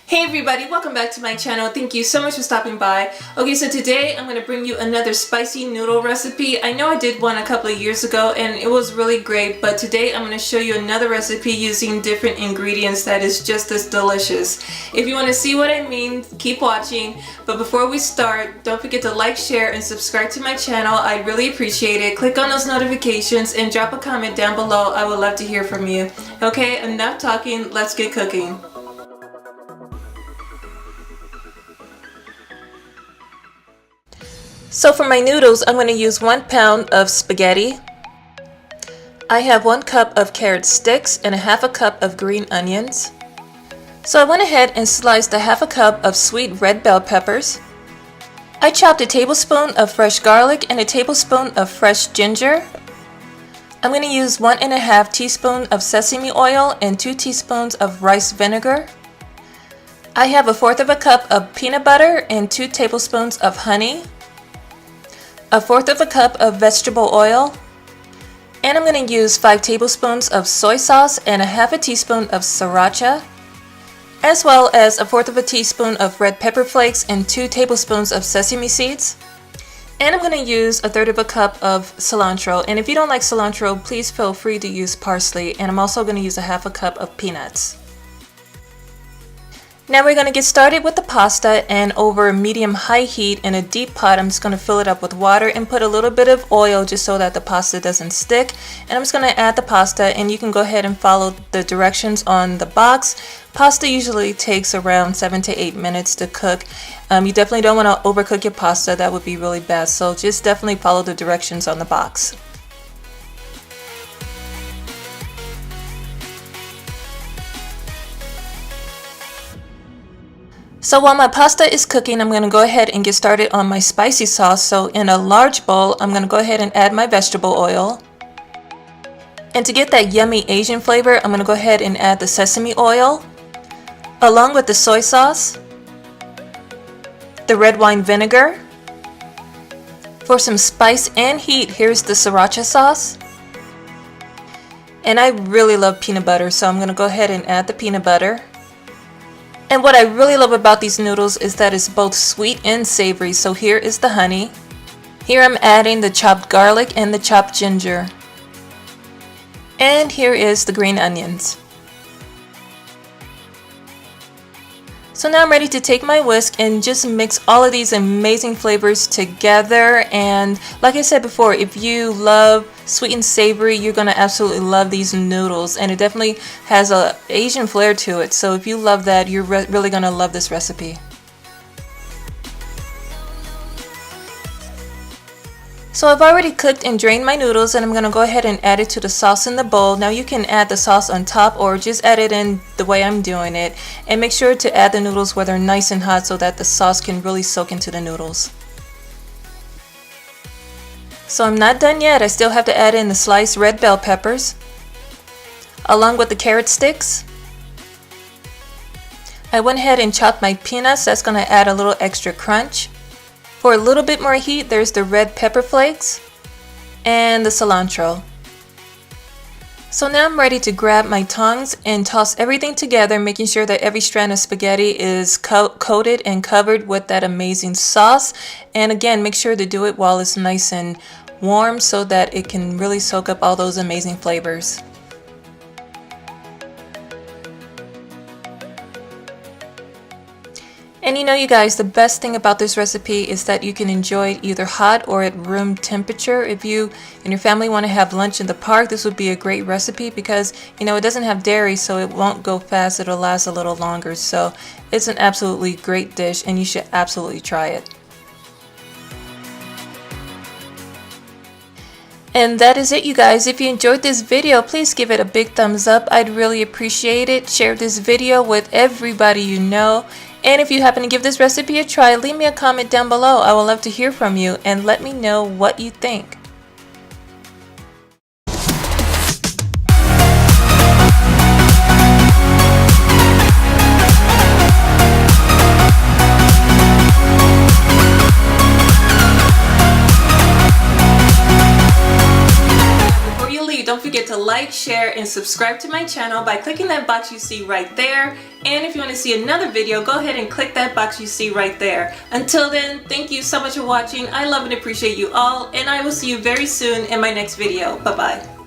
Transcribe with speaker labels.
Speaker 1: Hey everybody, welcome back to my channel. Thank you so much for stopping by. Okay, so today I'm going to bring you another spicy noodle recipe. I know I did one a couple of years ago and it was really great, but today I'm going to show you another recipe using different ingredients that is just as delicious. If you want to see what I mean, keep watching. But before we start, don't forget to like, share, and subscribe to my channel. I'd really appreciate it. Click on those notifications and drop a comment down below. I would love to hear from you. Okay, enough talking, let's get cooking. So for my noodles, I'm going to use 1 pound of spaghetti. I have 1 cup of carrot sticks and a half a cup of green onions. So I went ahead and sliced a half a cup of sweet red bell peppers. I chopped a tablespoon of fresh garlic and a tablespoon of fresh ginger. I'm going to use 1½ teaspoon of sesame oil and 2 teaspoons of rice vinegar. I have 1/4 cup of peanut butter and 2 tablespoons of honey. 1/4 cup of vegetable oil, and I'm going to use 5 tablespoons of soy sauce and a half a teaspoon of sriracha, as well as 1/4 teaspoon of red pepper flakes and 2 tablespoons of sesame seeds. And I'm going to use 1/3 cup of cilantro, and if you don't like cilantro, please feel free to use parsley, and I'm also going to use a half a cup of peanuts. Now we're going to get started with the pasta, and over medium-high heat in a deep pot, I'm just going to fill it up with water and put a little bit of oil just so that the pasta doesn't stick. And I'm just going to add the pasta, and you can go ahead and follow the directions on the box. Pasta usually takes around 7 to 8 minutes to cook. You definitely don't want to overcook your pasta, that would be really bad. So just definitely follow the directions on the box. So while my pasta is cooking, I'm going to go ahead and get started on my spicy sauce. So in a large bowl, I'm going to go ahead and add my vegetable oil. And to get that yummy Asian flavor, I'm going to go ahead and add the sesame oil, along with the soy sauce, the red wine vinegar. For some spice and heat, here's the sriracha sauce. And I really love peanut butter, so I'm going to go ahead and add the peanut butter. And what I really love about these noodles is that it's both sweet and savory. So here is the honey. Here I'm adding the chopped garlic and the chopped ginger. And here is the green onions. So now I'm ready to take my whisk and just mix all of these amazing flavors together. And like I said before, if you love sweet and savory, you're going to absolutely love these noodles. And it definitely has an Asian flair to it. So if you love that, you're really going to love this recipe. So I've already cooked and drained my noodles, and I'm going to go ahead and add it to the sauce in the bowl. Now you can add the sauce on top or just add it in the way I'm doing it. And make sure to add the noodles where they're nice and hot so that the sauce can really soak into the noodles. So I'm not done yet. I still have to add in the sliced red bell peppers, along with the carrot sticks. I went ahead and chopped my peanuts. That's going to add a little extra crunch. For a little bit more heat, there's the red pepper flakes and the cilantro. So now I'm ready to grab my tongs and toss everything together, making sure that every strand of spaghetti is coated and covered with that amazing sauce. And again, make sure to do it while it's nice and warm so that it can really soak up all those amazing flavors. And you know, you guys, the best thing about this recipe is that you can enjoy it either hot or at room temperature. If you and your family want to have lunch in the park, this would be a great recipe because, you know, it doesn't have dairy, so it won't go fast. It'll last a little longer. So it's an absolutely great dish, and you should absolutely try it. And that is it, you guys. If you enjoyed this video, please give it a big thumbs up. I'd really appreciate it. Share this video with everybody you know. And if you happen to give this recipe a try, leave me a comment down below. I would love to hear from you and let me know what you think. don't forget to like, share, and subscribe to my channel by clicking that box you see right there. And if you want to see another video, go ahead and click that box you see right there. Until then, thank you so much for watching. I love and appreciate you all, and I will see you very soon in my next video. Bye-bye.